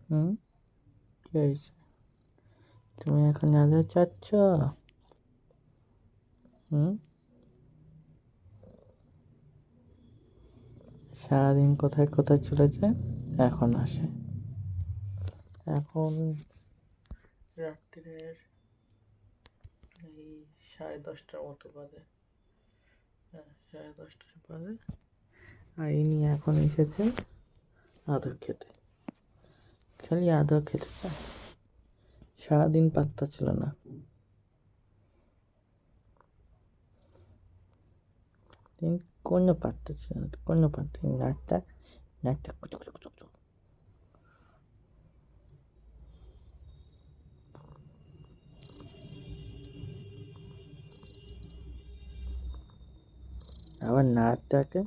হুম, কি হয়েছে? তুমি এখন আদর চাচ্ছ? হুম, সারাদিন কোথায় কোথায় চলে যায়, এখন আসে। এখন রাত্রির এই 10:30টার মতো বাজে। হ্যাঁ, 10:30 বাজে। আর ইনি এখন এসেছে আদর খেতে। খালি আদর খেতে চায়, সারাদিন পাত্তা ছিল না। তিনি কোনো পাত্তা ছিল না, কোনো পাত্তা নেই। নাকটা নাকটা কুচু কুচু কুচু কুচু। আবার নাকটাকে